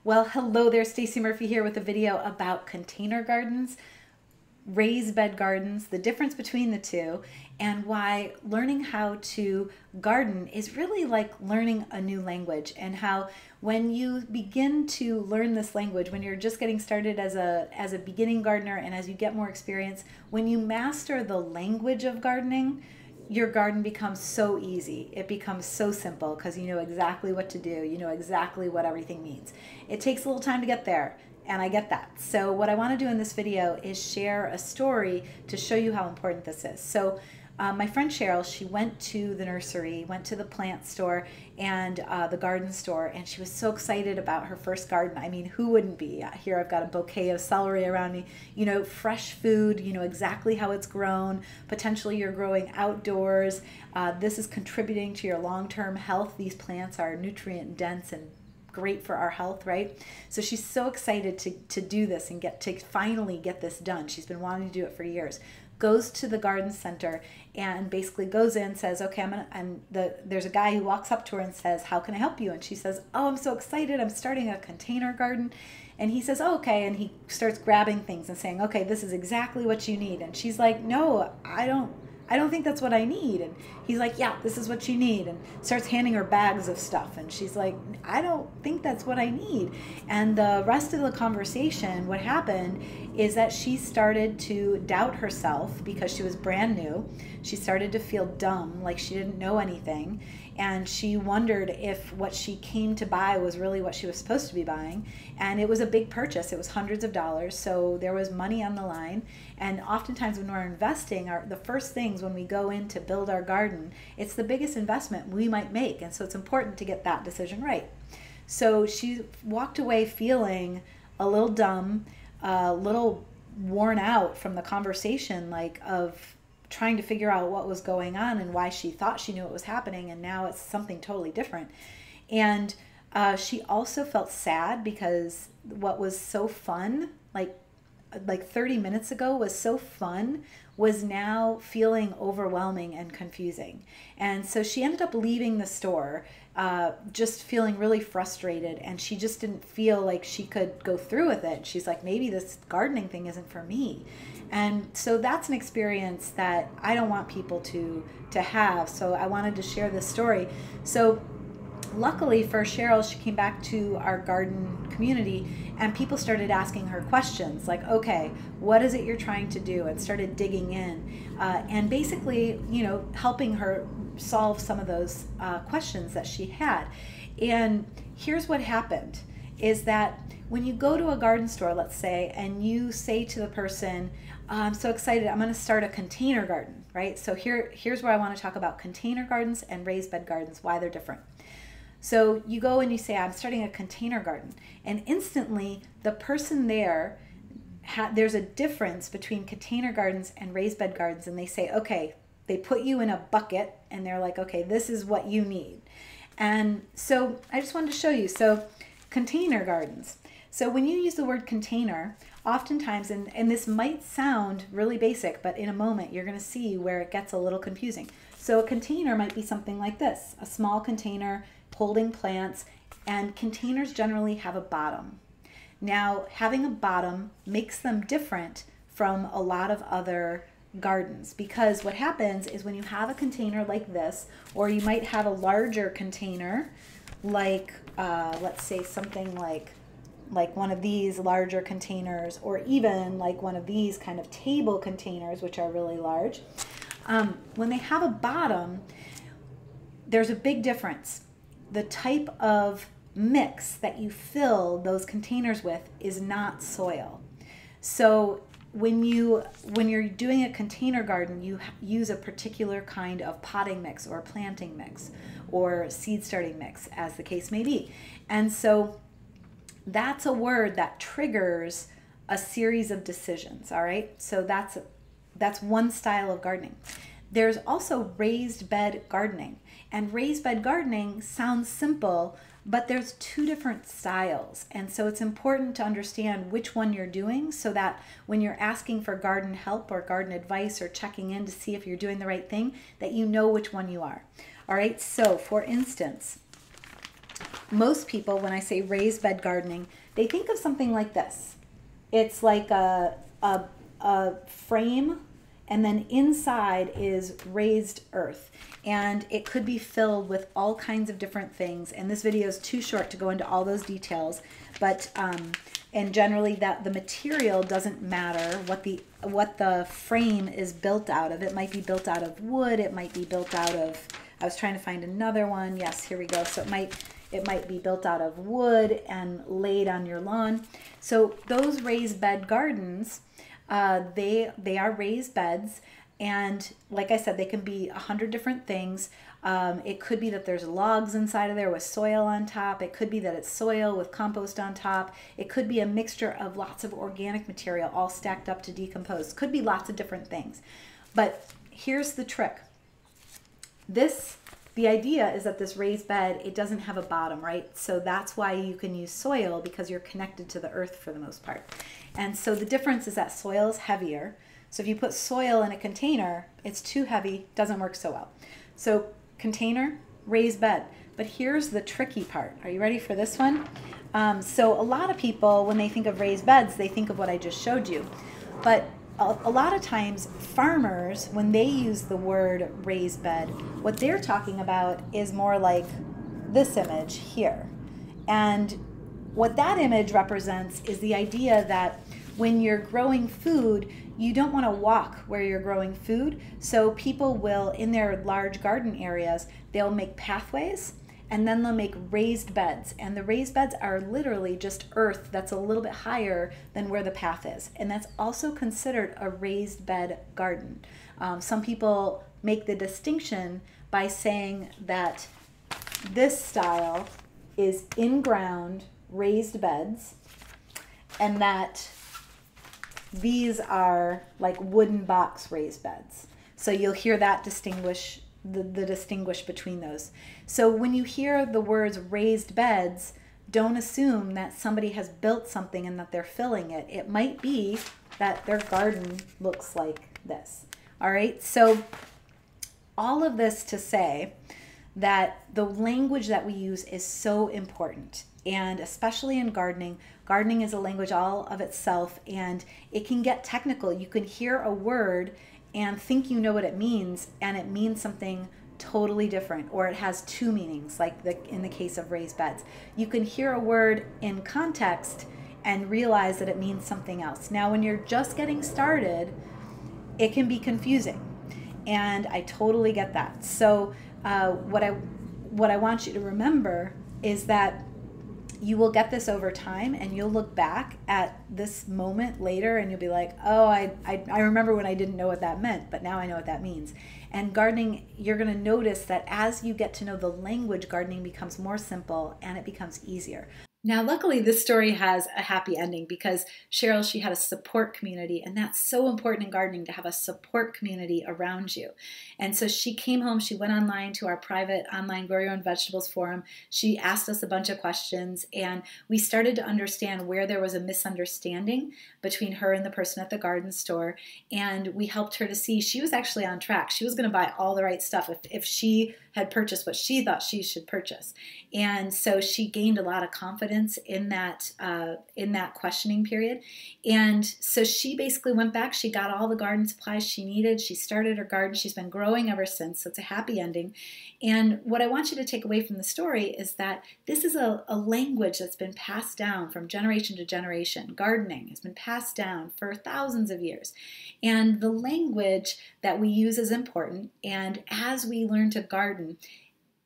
Well, hello there, Stacey Murphy here with a video about container gardens, raised bed gardens, the difference between the two, and why learning how to garden is really like learning a new language, and how when you begin to learn this language, when you're just getting started as a beginning gardener, and as you get more experience, when you master the language of gardening, your garden becomes so easy. It becomes so simple because you know exactly what to do. You know exactly what everything means. It takes a little time to get there, and I get that. So what I want to do in this video is share a story to show you how important this is. So my friend Cheryl, she went to the nursery, went to the plant store and the garden store, and she was so excited about her first garden. I mean, who wouldn't be? Here I've got a bouquet of celery around me, you know, fresh food, you know exactly how it's grown. Potentially you're growing outdoors. This is contributing to your long-term health. These plants are nutrient dense and great for our health, right? So she's so excited to do this and get to finally get this done. She's been wanting to do it for years. Goes to the garden center and basically goes in, says, okay, there's a guy who walks up to her and says, how can I help you? And she says, oh, I'm so excited. I'm starting a container garden. And he says, oh, okay. And he starts grabbing things and saying, okay, this is exactly what you need. And she's like, no, I don't think that's what I need. And he's like, yeah, this is what you need, and starts handing her bags of stuff. And she's like, I don't think that's what I need. And the rest of the conversation, what happened is that she started to doubt herself because she was brand new. She started to feel dumb, like she didn't know anything. And she wondered if what she came to buy was really what she was supposed to be buying. And it was a big purchase. It was hundreds of dollars. So there was money on the line. And oftentimes when we're investing, the first things when we go in to build our garden, it's the biggest investment we might make. And so it's important to get that decision right. So she walked away feeling a little dumb, a little worn out from the conversation, like of trying to figure out what was going on and why she thought she knew what was happening, and now it's something totally different. And she also felt sad because what was so fun, like 30 minutes ago was so fun, was now feeling overwhelming and confusing. And so she ended up leaving the store just feeling really frustrated, and she just didn't feel like she could go through with it. She's like, maybe this gardening thing isn't for me. And so that's an experience that I don't want people to have. So I wanted to share this story. So luckily for Cheryl, she came back to our garden community and people started asking her questions like, okay, what is it you're trying to do? And started digging in and basically, you know, helping her solve some of those questions that she had. And here's what happened is that when you go to a garden store, let's say, and you say to the person, I'm so excited, I'm going to start a container garden, right? So here's where I want to talk about container gardens and raised bed gardens, why they're different. So you go and you say, I'm starting a container garden, and instantly the person there, there's a difference between container gardens and raised bed gardens, and they say, okay, they put you in a bucket and they're like, okay, this is what you need. And so I just wanted to show you. So container gardens. So when you use the word container, oftentimes, and this might sound really basic, but in a moment you're going to see where it gets a little confusing. So a container might be something like this, a small container holding plants, and containers generally have a bottom. Now, having a bottom makes them different from a lot of other gardens, because what happens is when you have a container like this, or you might have a larger container like let's say something like one of these larger containers, or even like one of these kind of table containers, which are really large. When they have a bottom, there's a big difference. The type of mix that you fill those containers with is not soil. So when you're doing a container garden, you use a particular kind of potting mix or planting mix or seed starting mix, as the case may be. And so that's a word that triggers a series of decisions, all right? So that's one style of gardening. There's also raised bed gardening. And raised bed gardening sounds simple, but there's two different styles. And so it's important to understand which one you're doing so that when you're asking for garden help or garden advice or checking in to see if you're doing the right thing, that you know which one you are. All right, so for instance, most people, when I say raised bed gardening, they think of something like this. It's like a frame, and then inside is raised earth. And it could be filled with all kinds of different things. And this video is too short to go into all those details. But and generally that the material doesn't matter what the frame is built out of. It might be built out of wood. It might be built out of, I was trying to find another one. Yes, here we go. So it might be built out of wood and laid on your lawn. So those raised bed gardens, they are raised beds, and like I said, they can be 100 different things. It could be that there's logs inside of there with soil on top. It could be that it's soil with compost on top. It could be a mixture of lots of organic material all stacked up to decompose. Could be lots of different things. But here's the trick. The idea is that this raised bed, it doesn't have a bottom, right? So that's why you can use soil, because you're connected to the earth for the most part. And so the difference is that soil is heavier. So if you put soil in a container, it's too heavy, doesn't work so well. So container, raised bed. But here's the tricky part. Are you ready for this one? So a lot of people, when they think of raised beds, they think of what I just showed you. But a lot of times farmers, when they use the word raised bed, what they're talking about is more like this image here. And what that image represents is the idea that when you're growing food, you don't want to walk where you're growing food. So people will, in their large garden areas, they'll make pathways, and then they'll make raised beds. And the raised beds are literally just earth that's a little bit higher than where the path is. And that's also considered a raised bed garden. Some people make the distinction by saying that this style is in-ground raised beds, and that these are like wooden box raised beds. So you'll hear that distinguish the distinguish between those. So when you hear the words raised beds, don't assume that somebody has built something and that they're filling it. It might be that their garden looks like this. All right, so all of this to say that the language that we use is so important. And especially in gardening, gardening is a language all of itself, and it can get technical. You can hear a word and think you know what it means, and it means something totally different, or it has two meanings, like in the case of raised beds. You can hear a word in context and realize that it means something else. Now, when you're just getting started, it can be confusing, and I totally get that. So what I want you to remember is that you will get this over time, and you'll look back at this moment later and you'll be like, oh, I remember when I didn't know what that meant, but now I know what that means. And gardening, you're going to notice that as you get to know the language, gardening becomes more simple and it becomes easier. Now, luckily, this story has a happy ending, because Cheryl, she had a support community, and that's so important in gardening, to have a support community around you. And so she came home, she went online to our private online Grow Your Own Vegetables forum. She asked us a bunch of questions, and we started to understand where there was a misunderstanding between her and the person at the garden store. And we helped her to see she was actually on track. She was going to buy all the right stuff if she had purchased what she thought she should purchase. And so she gained a lot of confidence in that questioning period. And so she basically went back, she got all the garden supplies she needed, she started her garden, she's been growing ever since, so it's a happy ending. And what I want you to take away from the story is that this is a language that's been passed down from generation to generation. Gardening has been passed down for thousands of years. And the language that we use is important. And as we learn to garden,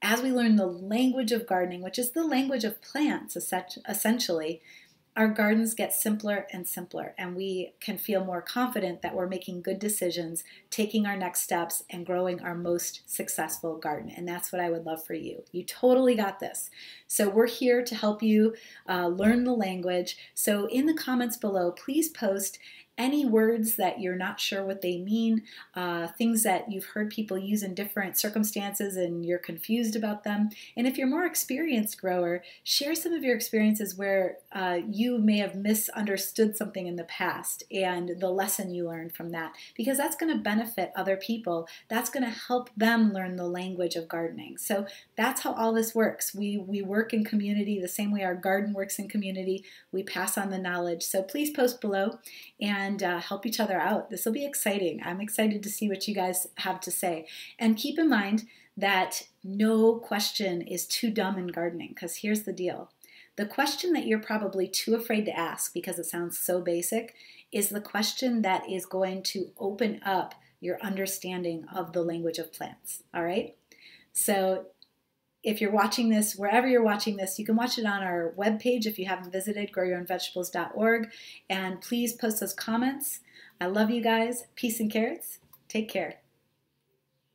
as we learn the language of gardening, which is the language of plants, essentially, our gardens get simpler and simpler, and we can feel more confident that we're making good decisions, taking our next steps, and growing our most successful garden. And that's what I would love for you. You totally got this. So we're here to help you learn the language. So in the comments below, please post any words that you're not sure what they mean, things that you've heard people use in different circumstances and you're confused about them. And if you're more experienced grower, share some of your experiences where you may have misunderstood something in the past and the lesson you learned from that, because that's going to benefit other people. That's going to help them learn the language of gardening. So that's how all this works. We work in community the same way our garden works in community. We pass on the knowledge. So please post below and help each other out. This will be exciting. I'm excited to see what you guys have to say. And keep in mind that no question is too dumb in gardening, because here's the deal. The question that you're probably too afraid to ask because it sounds so basic is the question that is going to open up your understanding of the language of plants. All right? So if you're watching this, wherever you're watching this, you can watch it on our webpage if you haven't visited, growyourownvegetables.org. And please post those comments. I love you guys. Peace and carrots. Take care.